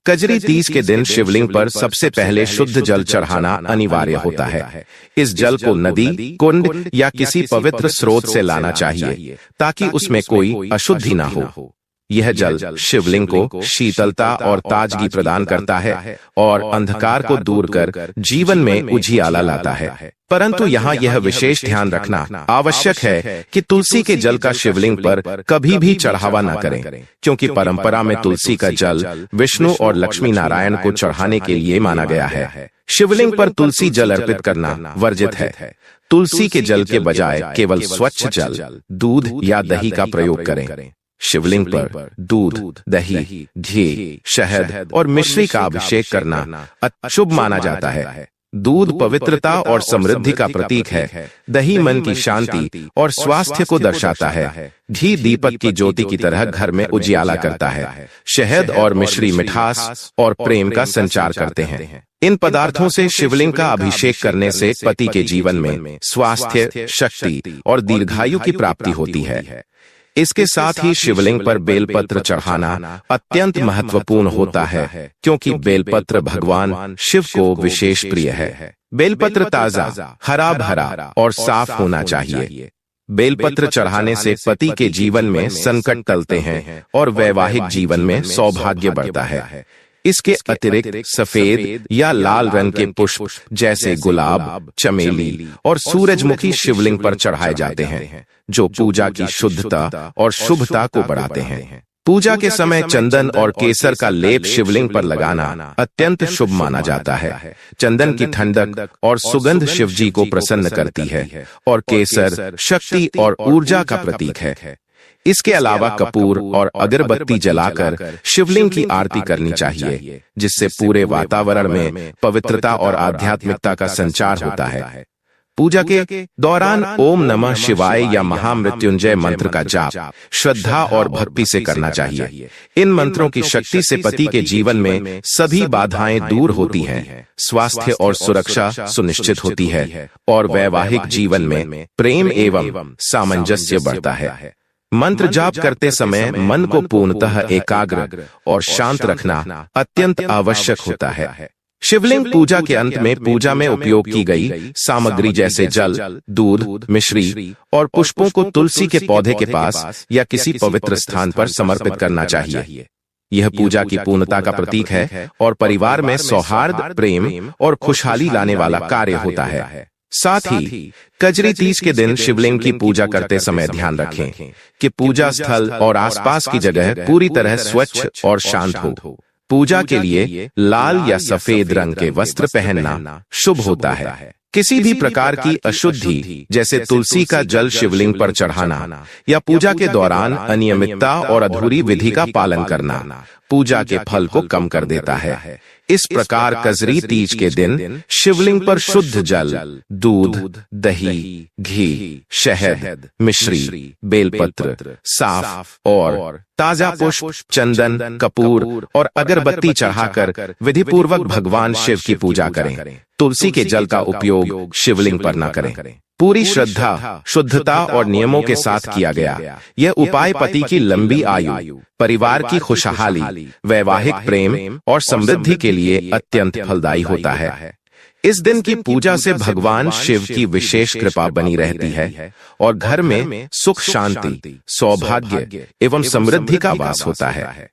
कजरी तीज के दिन शिवलिंग पर सबसे पहले शुद्ध जल चढ़ाना अनिवार्य होता है। इस जल को नदी, कुंड या किसी पवित्र स्रोत से लाना चाहिए, ताकि उसमें कोई अशुद्धि ना हो। यह जल शिवलिंग को शीतलता और ताजगी प्रदान करता है और अंधकार को दूर कर जीवन में उजियाला लाता है। परंतु यहाँ यह विशेष ध्यान रखना आवश्यक है कि तुलसी के जल का शिवलिंग पर कभी भी चढ़ावा न करें, क्योंकि परंपरा में तुलसी का जल विष्णु और लक्ष्मी नारायण को चढ़ाने के लिए माना गया है। शिवलिंग पर तुलसी जल अर्पित करना वर्जित है। तुलसी के जल के बजाय केवल स्वच्छ जल, दूध या दही का प्रयोग करें। शिवलिंग पर दूध, दही, घी, शहद और मिश्री का अभिषेक करना अशुभ माना जाता है। दूध पवित्रता और समृद्धि का प्रतीक है। दही मन की शांति और स्वास्थ्य को दर्शाता है। घी दीपक की ज्योति की तरह घर में उजियाला करता है। शहद और मिश्री मिठास और प्रेम का संचार करते हैं। इन पदार्थों से शिवलिंग का अभिषेक करने से पति के जीवन में स्वास्थ्य, शक्ति और दीर्घायु की प्राप्ति होती है। इसके साथ ही शिवलिंग पर बेलपत्र चढ़ाना अत्यंत महत्वपूर्ण होता है, क्योंकि बेलपत्र भगवान शिव को विशेष प्रिय है। बेलपत्र ताजा, हरा भरा और साफ होना चाहिए। बेलपत्र चढ़ाने से पति के जीवन में संकट टलते हैं और वैवाहिक जीवन में सौभाग्य बढ़ता है। इसके अतिरिक्त सफेद या लाल रंग के पुष्प जैसे गुलाब, चमेली और सूरजमुखी शिवलिंग पर चढ़ाए जाते हैं, जो पूजा की शुद्धता और शुभता को बढ़ाते हैं। पूजा के समय चंदन और केसर का लेप शिवलिंग पर लगाना अत्यंत शुभ माना जाता है। चंदन की ठंडक और सुगंध शिव जी को प्रसन्न करती है और केसर शक्ति और ऊर्जा का प्रतीक है। इसके अलावा कपूर और अगरबत्ती जलाकर शिवलिंग की आरती करनी चाहिए, जिससे पूरे वातावरण में पवित्रता और आध्यात्मिकता का संचार होता है। पूजा के दौरान ओम नमः शिवाय या महामृत्युंजय मंत्र का जाप श्रद्धा और भक्ति से करना चाहिए। इन मंत्रों की शक्ति से पति के जीवन में सभी बाधाएं दूर होती हैं, स्वास्थ्य और सुरक्षा सुनिश्चित होती है और वैवाहिक जीवन में प्रेम एवं सामंजस्य बढ़ता है। मंत्र जाप करते समय मन को पूर्णतः एकाग्र और शांत रखना अत्यंत आवश्यक होता है। शिवलिंग पूजा के अंत में पूजा में उपयोग की गई सामग्री जैसे जल, दूध, मिश्री और पुष्पों को तुलसी के पौधे के पास या किसी पवित्र स्थान पर समर्पित करना चाहिए। यह पूजा की पूर्णता का प्रतीक है और परिवार में सौहार्द, प्रेम और खुशहाली लाने वाला कार्य होता है। साथ ही कजरी तीज के दिन शिवलिंग की पूजा करते समय ध्यान रखें कि पूजा स्थल और आसपास की जगह पूरी तरह स्वच्छ और शांत हो। पूजा के लिए लाल या सफेद रंग के वस्त्र पहनना शुभ होता है। किसी भी प्रकार की अशुद्धि जैसे तुलसी का जल शिवलिंग पर चढ़ाना या पूजा के दौरान अनियमितता और अधूरी विधि का पालन करना पूजा के फल को कम कर देता है। इस प्रकार कजरी तीज के दिन शिवलिंग पर शुद्ध जल, दूध, दही, घी, शहद, मिश्री, बेलपत्र, साफ और ताजा पुष्प, चंदन, कपूर और अगरबत्ती चढ़ाकर विधिपूर्वक भगवान शिव की पूजा करें। तुलसी के जल का उपयोग शिवलिंग पर न करें। पूरी श्रद्धा, शुद्धता और नियमों के साथ किया गया यह उपाय पति की लंबी आयु, परिवार की खुशहाली, वैवाहिक प्रेम और समृद्धि के लिए अत्यंत फलदायी होता है। इस दिन की पूजा से भगवान शिव की विशेष कृपा बनी रहती है और घर में सुख, शांति, सौभाग्य एवं समृद्धि का वास होता है।